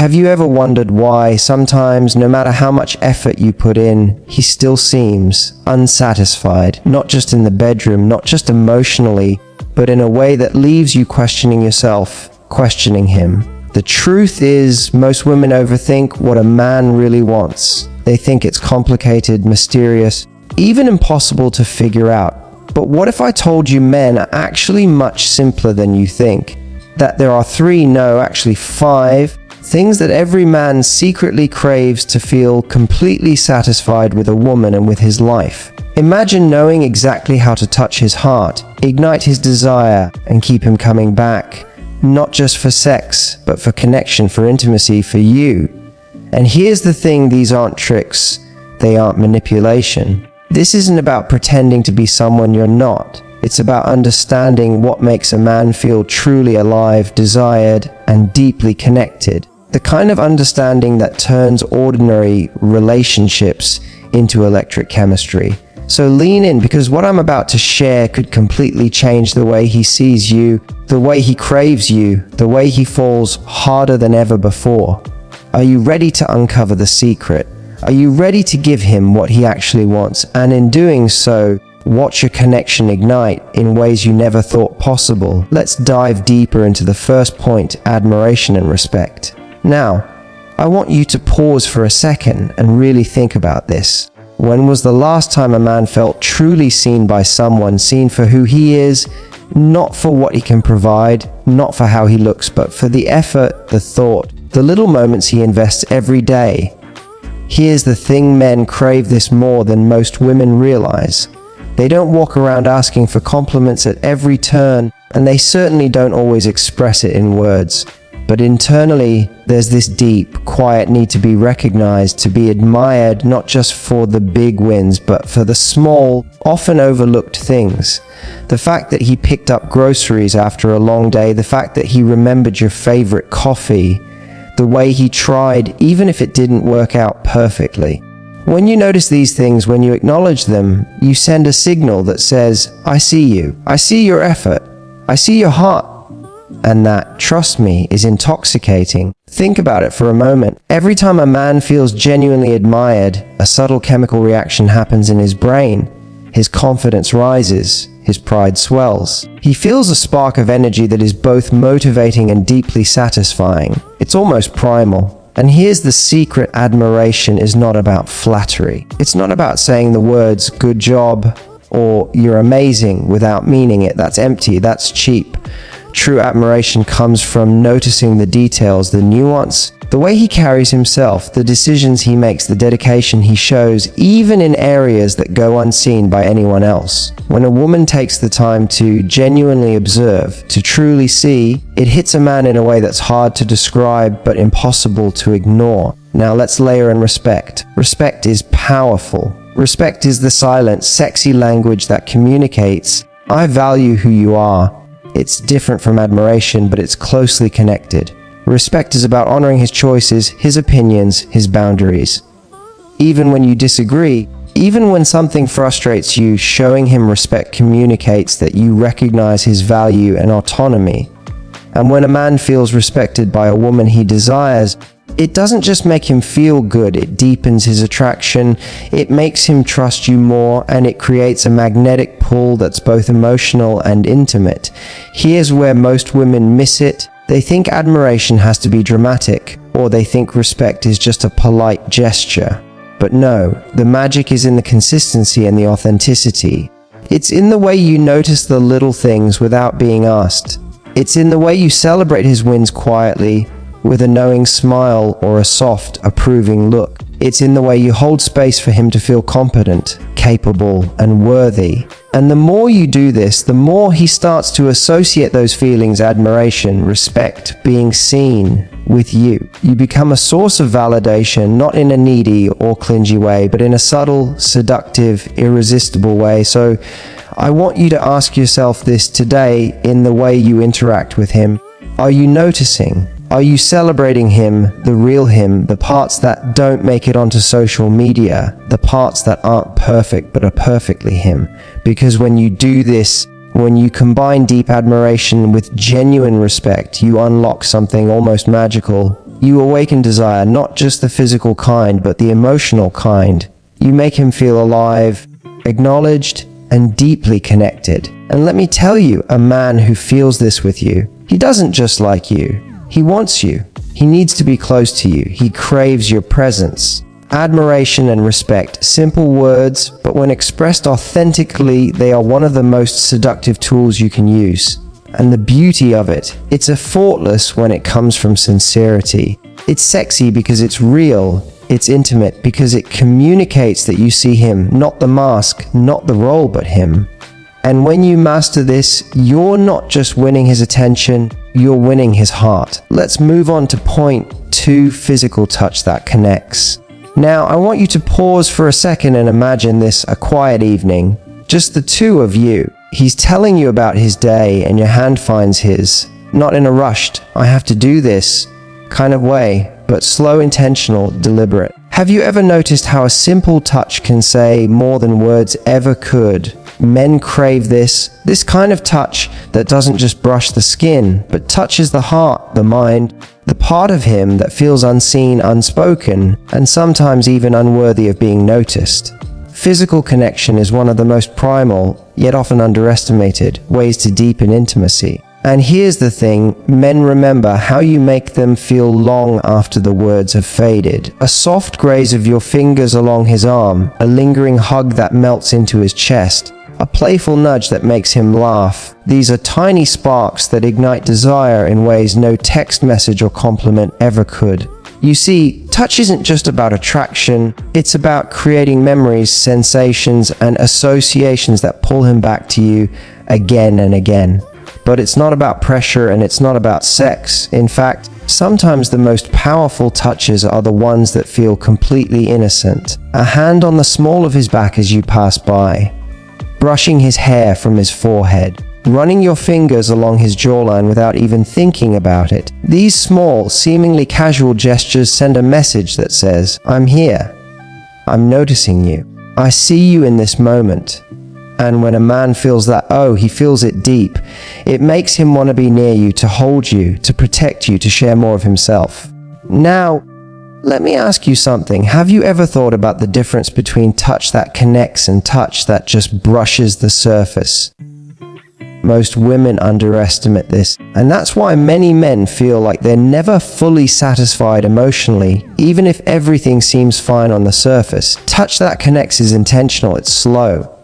Have you ever wondered why sometimes, no matter how much effort you put in, he still seems unsatisfied? Not just in the bedroom, not just emotionally, but in a way that leaves you questioning yourself, questioning him. The truth is, most women overthink what a man really wants. They think it's complicated, mysterious, even impossible to figure out. But what if I told you men are actually much simpler than you think? That there are 5 things that every man secretly craves to feel completely satisfied with a woman and with his life. Imagine knowing exactly how to touch his heart, ignite his desire, and keep him coming back. Not just for sex, but for connection, for intimacy, for you. And here's the thing, these aren't tricks. They aren't manipulation. This isn't about pretending to be someone you're not. It's about understanding what makes a man feel truly alive, desired, and deeply connected. The kind of understanding that turns ordinary relationships into electric chemistry. So lean in, because what I'm about to share could completely change the way he sees you, the way he craves you, the way he falls harder than ever before. Are you ready to uncover the secret? Are you ready to give him what he actually wants? And in doing so, watch your connection ignite in ways you never thought possible. Let's dive deeper into the first point, admiration and respect. Now, I want you to pause for a second and really think about this. When was the last time a man felt truly seen by someone, seen for who he is, not for what he can provide, not for how he looks, but for the effort, the thought, the little moments he invests every day? Here's the thing, men crave this more than most women realize. They don't walk around asking for compliments at every turn, and they certainly don't always express it in words. But internally, there's this deep, quiet need to be recognized, to be admired, not just for the big wins, but for the small, often overlooked things. The fact that he picked up groceries after a long day, the fact that he remembered your favorite coffee, the way he tried, even if it didn't work out perfectly. When you notice these things, when you acknowledge them, you send a signal that says, I see you, I see your effort, I see your heart. And that, trust me, is intoxicating. Think about it for a moment. Every time a man feels genuinely admired, a subtle chemical reaction happens in his brain. His confidence rises, his pride swells. He feels a spark of energy that is both motivating and deeply satisfying. It's almost primal. And here's the secret: admiration is not about flattery. It's not about saying the words, good job, or you're amazing without meaning it. That's empty, that's cheap. True admiration comes from noticing the details, the nuance, the way he carries himself, the decisions he makes, the dedication he shows, even in areas that go unseen by anyone else. When a woman takes the time to genuinely observe, to truly see, it hits a man in a way that's hard to describe but impossible to ignore. Now let's layer in respect. Respect is powerful. Respect is the silent, sexy language that communicates, I value who you are. It's different from admiration, but it's closely connected. Respect is about honoring his choices, his opinions, his boundaries. Even when you disagree, even when something frustrates you, showing him respect communicates that you recognize his value and autonomy. And when a man feels respected by a woman he desires, it doesn't just make him feel good, it deepens his attraction, it makes him trust you more, and it creates a magnetic pull that's both emotional and intimate. Here's where most women miss it. They think admiration has to be dramatic, or they think respect is just a polite gesture. But no, the magic is in the consistency and the authenticity. It's in the way you notice the little things without being asked. It's in the way you celebrate his wins quietly, with a knowing smile or a soft, approving look. It's in the way you hold space for him to feel competent, capable, and worthy. And the more you do this, the more he starts to associate those feelings, admiration, respect, being seen, with you. You become a source of validation, not in a needy or clingy way, but in a subtle, seductive, irresistible way. So I want you to ask yourself this today in the way you interact with him. Are you noticing? Are you celebrating him, the real him, the parts that don't make it onto social media, the parts that aren't perfect but are perfectly him? Because when you do this, when you combine deep admiration with genuine respect, you unlock something almost magical. You awaken desire, not just the physical kind, but the emotional kind. You make him feel alive, acknowledged, and deeply connected. And let me tell you, a man who feels this with you, he doesn't just like you. He wants you. He needs to be close to you. He craves your presence. Admiration and respect, simple words, but when expressed authentically, they are one of the most seductive tools you can use. And the beauty of it, it's effortless when it comes from sincerity. It's sexy because it's real. It's intimate because it communicates that you see him, not the mask, not the role, but him. And when you master this, you're not just winning his attention, you're winning his heart. Let's move on to point 2, physical touch that connects. Now, I want you to pause for a second and imagine this a quiet evening. Just the two of you. He's telling you about his day and your hand finds his. Not in a rushed, I have to do this kind of way, but slow, intentional, deliberate. Have you ever noticed how a simple touch can say more than words ever could? Men crave this kind of touch that doesn't just brush the skin, but touches the heart, the mind, the part of him that feels unseen, unspoken, and sometimes even unworthy of being noticed. Physical connection is one of the most primal, yet often underestimated, ways to deepen intimacy. And here's the thing, men remember how you make them feel long after the words have faded. A soft graze of your fingers along his arm, a lingering hug that melts into his chest, a playful nudge that makes him laugh. These are tiny sparks that ignite desire in ways no text message or compliment ever could. You see, touch isn't just about attraction, it's about creating memories, sensations, and associations that pull him back to you again and again. But it's not about pressure and it's not about sex. In fact, sometimes the most powerful touches are the ones that feel completely innocent. A hand on the small of his back as you pass by, brushing his hair from his forehead, running your fingers along his jawline without even thinking about it. These small, seemingly casual gestures send a message that says, I'm here. I'm noticing you. I see you in this moment. And when a man feels that, he feels it deep, it makes him want to be near you, to hold you, to protect you, to share more of himself. Now, let me ask you something. Have you ever thought about the difference between touch that connects and touch that just brushes the surface? Most women underestimate this, and that's why many men feel like they're never fully satisfied emotionally, even if everything seems fine on the surface. Touch that connects is intentional, it's slow.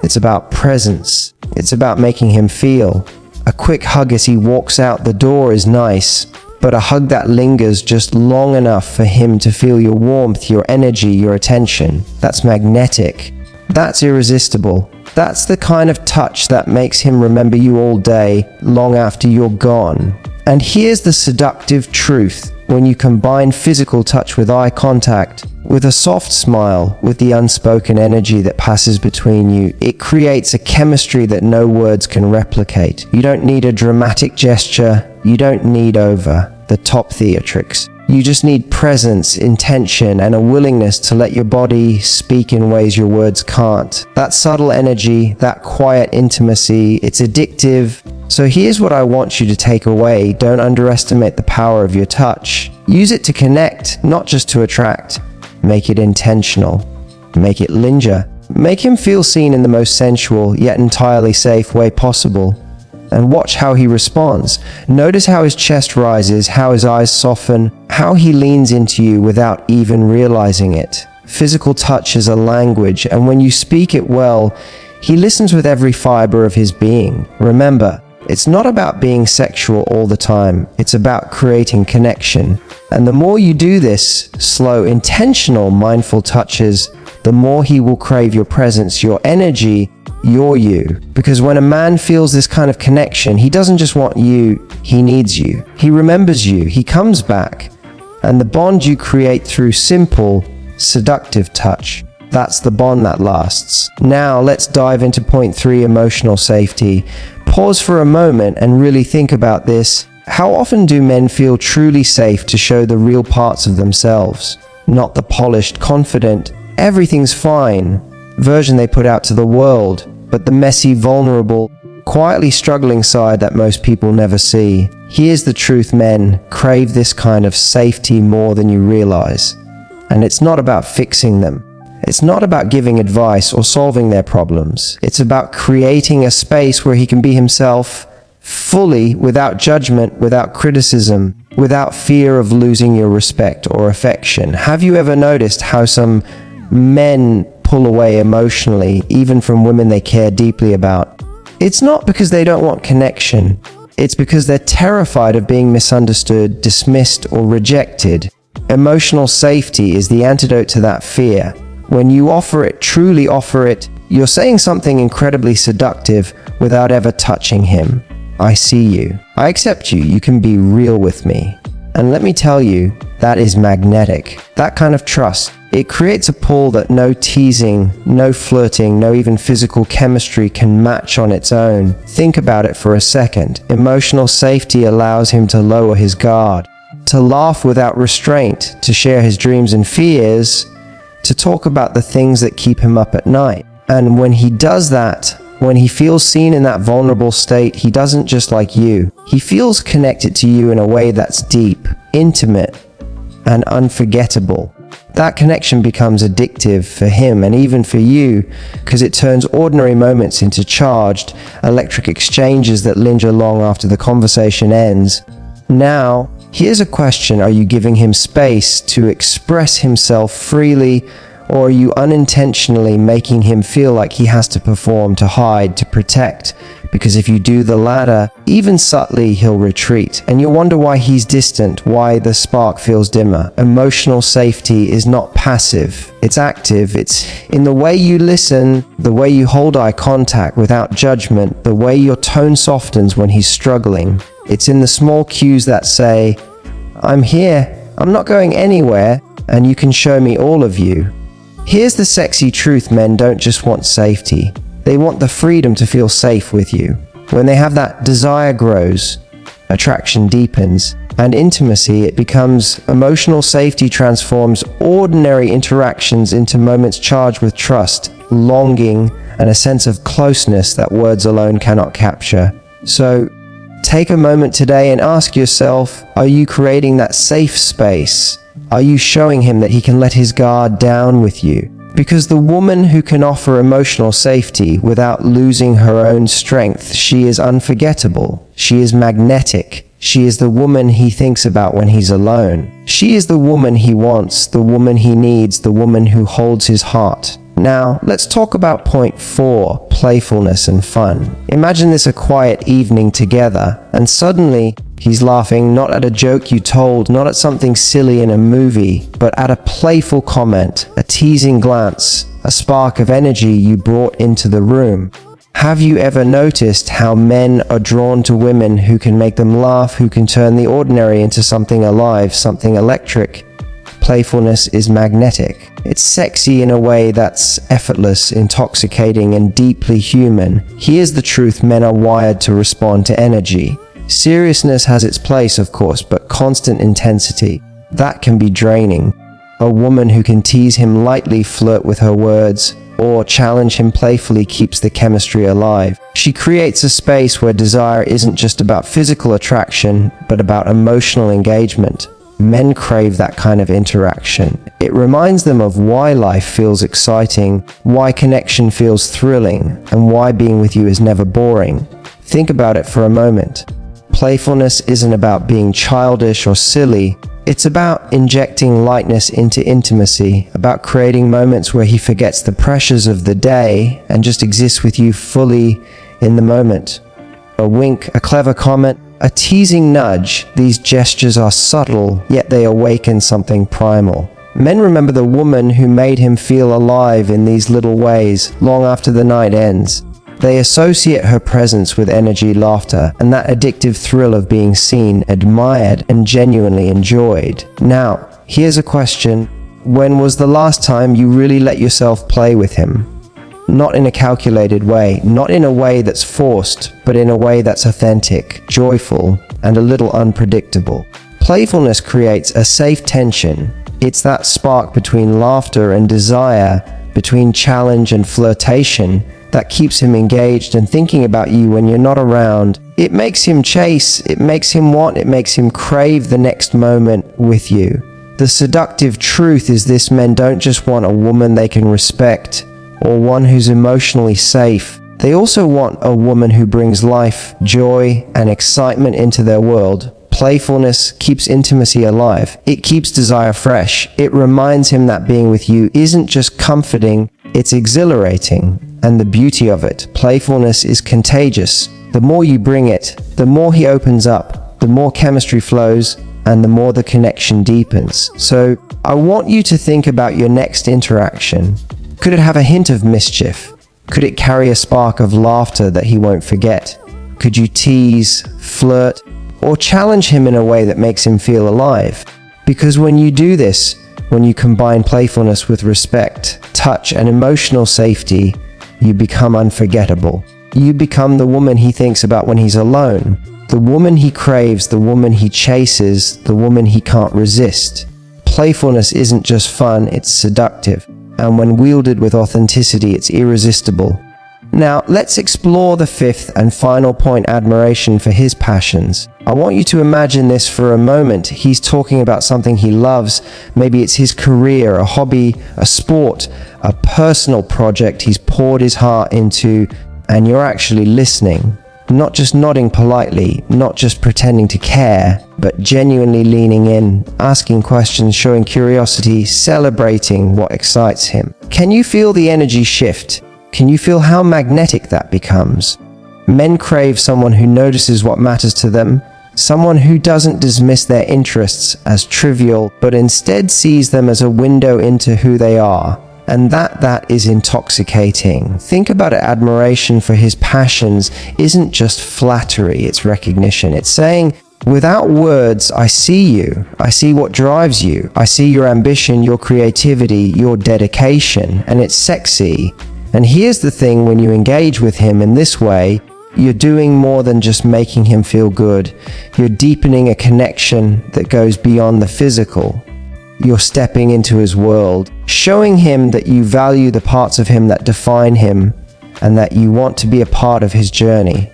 It's about presence. It's about making him feel. A quick hug as he walks out the door is nice, but a hug that lingers just long enough for him to feel your warmth, your energy, your attention, that's magnetic. That's irresistible. That's the kind of touch that makes him remember you all day, long after you're gone. And here's the seductive truth. When you combine physical touch with eye contact, with a soft smile, with the unspoken energy that passes between you, it creates a chemistry that no words can replicate. You don't need a dramatic gesture. You don't need over the top theatrics. You just need presence, intention, and a willingness to let your body speak in ways your words can't. That subtle energy, that quiet intimacy, it's addictive. So here's what I want you to take away. Don't underestimate the power of your touch. Use it to connect, not just to attract. Make it intentional. Make it linger. Make him feel seen in the most sensual, yet entirely safe way possible. And watch how he responds. Notice how his chest rises, how his eyes soften, how he leans into you without even realizing it. Physical touch is a language, and when you speak it well, he listens with every fiber of his being. Remember, it's not about being sexual all the time. It's about creating connection. And the more you do this, slow, intentional, mindful touches, the more he will crave your presence, your energy, your you. Because when a man feels this kind of connection, he doesn't just want you, he needs you. He remembers you, he comes back. And the bond you create through simple, seductive touch, that's the bond that lasts. Now let's dive into point 3, emotional safety. Pause for a moment and really think about this. How often do men feel truly safe to show the real parts of themselves? Not the polished, confident, everything's fine version they put out to the world, but the messy, vulnerable, quietly struggling side that most people never see. Here's the truth: men crave this kind of safety more than you realize. And it's not about fixing them. It's not about giving advice or solving their problems. It's about creating a space where he can be himself fully, without judgment, without criticism, without fear of losing your respect or affection. Have you ever noticed how some men pull away emotionally, even from women they care deeply about? It's not because they don't want connection. It's because they're terrified of being misunderstood, dismissed, or rejected. Emotional safety is the antidote to that fear. When you offer it, truly offer it, you're saying something incredibly seductive without ever touching him. I see you. I accept you. You can be real with me. And let me tell you, that is magnetic. That kind of trust, it creates a pull that no teasing, no flirting, no even physical chemistry can match on its own. Think about it for a second. Emotional safety allows him to lower his guard, to laugh without restraint, to share his dreams and fears, to talk about the things that keep him up at night. And when he does that, when he feels seen in that vulnerable state, he doesn't just like you. He feels connected to you in a way that's deep, intimate, and unforgettable. That connection becomes addictive for him and even for you, because it turns ordinary moments into charged, electric exchanges that linger long after the conversation ends. Now, here's a question: are you giving him space to express himself freely, or are you unintentionally making him feel like he has to perform, to hide, to protect? Because if you do the latter, even subtly, he'll retreat, and you'll wonder why he's distant, why the spark feels dimmer. Emotional safety is not passive, it's active. It's in the way you listen, the way you hold eye contact without judgment, the way your tone softens when he's struggling. It's in the small cues that say, I'm here, I'm not going anywhere, and you can show me all of you. Here's the sexy truth: men don't just want safety. They want the freedom to feel safe with you. When they have that, desire grows, attraction deepens, and intimacy, it becomes emotional safety transforms ordinary interactions into moments charged with trust, longing, and a sense of closeness that words alone cannot capture. So, take a moment today and ask yourself, are you creating that safe space? Are you showing him that he can let his guard down with you? Because the woman who can offer emotional safety without losing her own strength, she is unforgettable. She is magnetic. She is the woman he thinks about when he's alone. She is the woman he wants, the woman he needs, the woman who holds his heart. Now, let's talk about point 4, playfulness and fun. Imagine this: a quiet evening together, and suddenly he's laughing, not at a joke you told, not at something silly in a movie, but at a playful comment, a teasing glance, a spark of energy you brought into the room. Have you ever noticed how men are drawn to women who can make them laugh, who can turn the ordinary into something alive, something electric? Playfulness is magnetic. It's sexy in a way that's effortless, intoxicating, and deeply human. Here's the truth: men are wired to respond to energy. Seriousness has its place, of course, but constant intensity, that can be draining. A woman who can tease him lightly, flirt with her words, or challenge him playfully keeps the chemistry alive. She creates a space where desire isn't just about physical attraction, but about emotional engagement. Men crave that kind of interaction. It reminds them of why life feels exciting, why connection feels thrilling, and why being with you is never boring. Think about it for a moment. Playfulness isn't about being childish or silly. It's about injecting lightness into intimacy, about creating moments where he forgets the pressures of the day and just exists with you fully in the moment. A wink, a clever comment, a teasing nudge, these gestures are subtle, yet they awaken something primal. Men remember the woman who made him feel alive in these little ways, long after the night ends. They associate her presence with energy, laughter, and that addictive thrill of being seen, admired, and genuinely enjoyed. Now, here's a question: when was the last time you really let yourself play with him? Not in a calculated way, not in a way that's forced, but in a way that's authentic, joyful, and a little unpredictable. Playfulness creates a safe tension. It's that spark between laughter and desire, between challenge and flirtation, that keeps him engaged and thinking about you when you're not around. It makes him chase, it makes him want, it makes him crave the next moment with you. The seductive truth is this: men don't just want a woman they can respect or one who's emotionally safe. They also want a woman who brings life, joy, and excitement into their world. Playfulness keeps intimacy alive. It keeps desire fresh. It reminds him that being with you isn't just comforting, it's exhilarating. And the beauty of it, playfulness is contagious. The more you bring it, the more he opens up, the more chemistry flows, and the more the connection deepens. So I want you to think about your next interaction. Could it have a hint of mischief? Could it carry a spark of laughter that he won't forget? Could you tease, flirt, or challenge him in a way that makes him feel alive? Because when you do this, when you combine playfulness with respect, touch, and emotional safety, you become unforgettable. You become the woman he thinks about when he's alone, the woman he craves, the woman he chases, the woman he can't resist. Playfulness isn't just fun, it's seductive. And when wielded with authenticity, it's irresistible. Now, let's explore the fifth and final point: admiration for his passions. I want you to imagine this for a moment. He's talking about something he loves. Maybe it's his career, a hobby, a sport, a personal project he's poured his heart into, and you're actually listening. Not just nodding politely, not just pretending to care, but genuinely leaning in, asking questions, showing curiosity, celebrating what excites him. Can you feel the energy shift? Can you feel how magnetic that becomes? Men crave someone who notices what matters to them, someone who doesn't dismiss their interests as trivial, but instead sees them as a window into who they are. And that is intoxicating. Think about it. Admiration for his passions isn't just flattery, it's recognition. It's saying, without words, I see you. I see what drives you. I see your ambition, your creativity, your dedication, and it's sexy. And here's the thing: when you engage with him in this way, you're doing more than just making him feel good. You're deepening a connection that goes beyond the physical. You're stepping into his world, showing him that you value the parts of him that define him and that you want to be a part of his journey.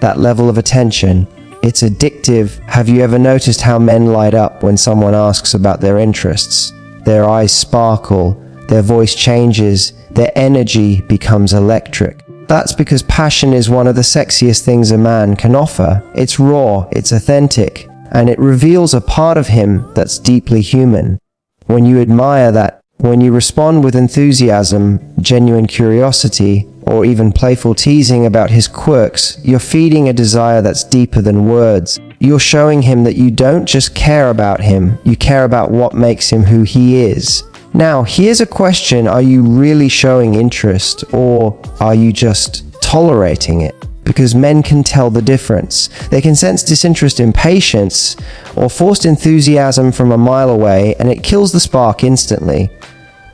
That level of attention, it's addictive. Have you ever noticed how men light up when someone asks about their interests? Their eyes sparkle, their voice changes, their energy becomes electric. That's because passion is one of the sexiest things a man can offer. It's raw, it's authentic, and it reveals a part of him that's deeply human. When you admire that, when you respond with enthusiasm, genuine curiosity, or even playful teasing about his quirks, you're feeding a desire that's deeper than words. You're showing him that you don't just care about him, you care about what makes him who he is. Now, here's a question: are you really showing interest, or are you just tolerating it? Because men can tell the difference. They can sense disinterest, impatience, or forced enthusiasm from a mile away, and it kills the spark instantly.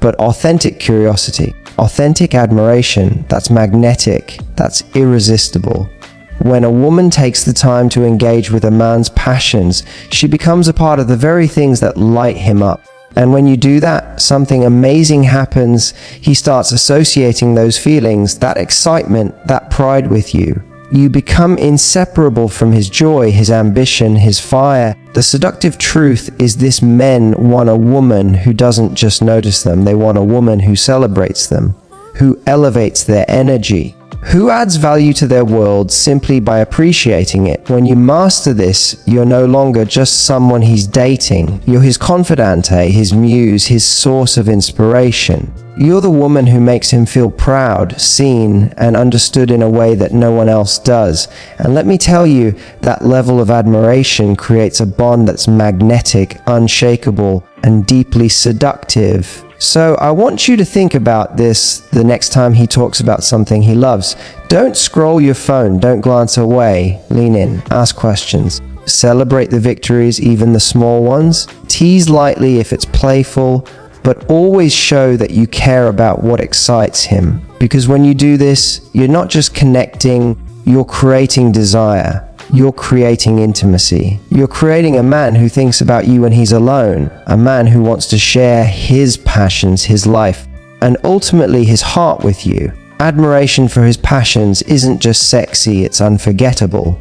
But authentic curiosity, authentic admiration, that's magnetic, that's irresistible. When a woman takes the time to engage with a man's passions, she becomes a part of the very things that light him up. And when you do that, something amazing happens. He starts associating those feelings, that excitement, that pride with you. You become inseparable from his joy, his ambition, his fire. The seductive truth is this: men want a woman who doesn't just notice them. They want a woman who celebrates them, who elevates their energy, who adds value to their world simply by appreciating it. When you master this, you're no longer just someone he's dating. You're his confidante, his muse, his source of inspiration. You're the woman who makes him feel proud, seen, and understood in a way that no one else does. And let me tell you, that level of admiration creates a bond that's magnetic, unshakable, and deeply seductive. So I want you to think about this the next time he talks about something he loves. Don't scroll your phone, don't glance away. Lean in, ask questions. Celebrate the victories, even the small ones. Tease lightly if it's playful, but always show that you care about what excites him. Because when you do this, you're not just connecting, you're creating desire. You're creating intimacy. You're creating a man who thinks about you when he's alone, a man who wants to share his passions, his life, and ultimately his heart with you. Admiration for his passions isn't just sexy, it's unforgettable.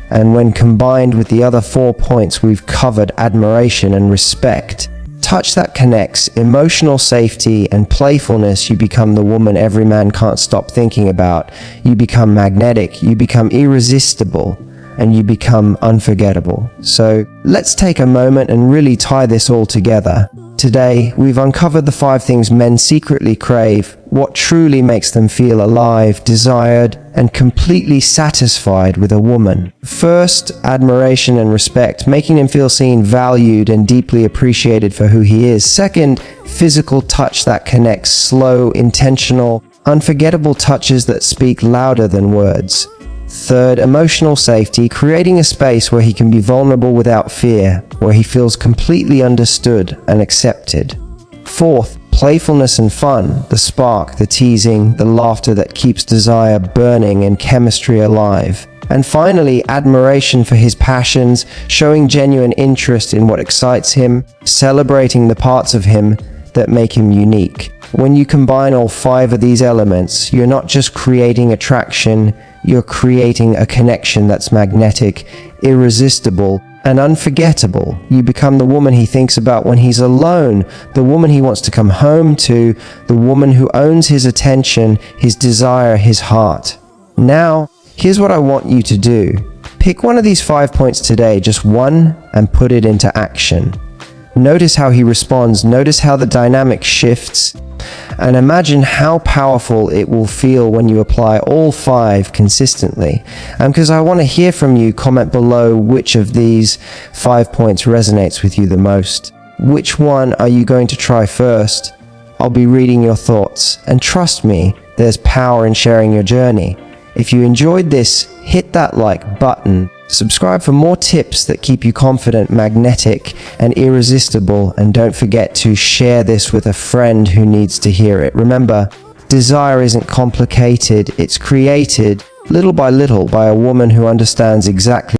And when combined with the other 4 points we've covered, admiration and respect, touch that connects, emotional safety and playfulness, you become the woman every man can't stop thinking about. You become magnetic, you become irresistible, and you become unforgettable. So let's take a moment and really tie this all together. Today, we've uncovered the 5 things men secretly crave, what truly makes them feel alive, desired, and completely satisfied with a woman. First, admiration and respect, making him feel seen, valued, and deeply appreciated for who he is. Second, physical touch that connects, slow, intentional, unforgettable touches that speak louder than words. Third, emotional safety, creating a space where he can be vulnerable without fear, where he feels completely understood and accepted. Fourth, playfulness and fun, the spark, the teasing, the laughter that keeps desire burning and chemistry alive. And finally, admiration for his passions, showing genuine interest in what excites him, celebrating the parts of him that make him unique. When you combine all 5 of these elements, you're not just creating attraction, you're creating a connection that's magnetic, irresistible, and unforgettable. You become the woman he thinks about when he's alone, the woman he wants to come home to, the woman who owns his attention, his desire, his heart. Now, here's what I want you to do. Pick one of these 5 points today, just one, and put it into action. Notice how he responds, notice how the dynamic shifts, and imagine how powerful it will feel when you apply all 5 consistently. Because I want to hear from you, comment below which of these 5 points resonates with you the most. Which one are you going to try first? I'll be reading your thoughts, and trust me, there's power in sharing your journey. If you enjoyed this, hit that like button. Subscribe for more tips that keep you confident, magnetic, and irresistible. And don't forget to share this with a friend who needs to hear it. Remember, desire isn't complicated. It's created little by little by a woman who understands exactly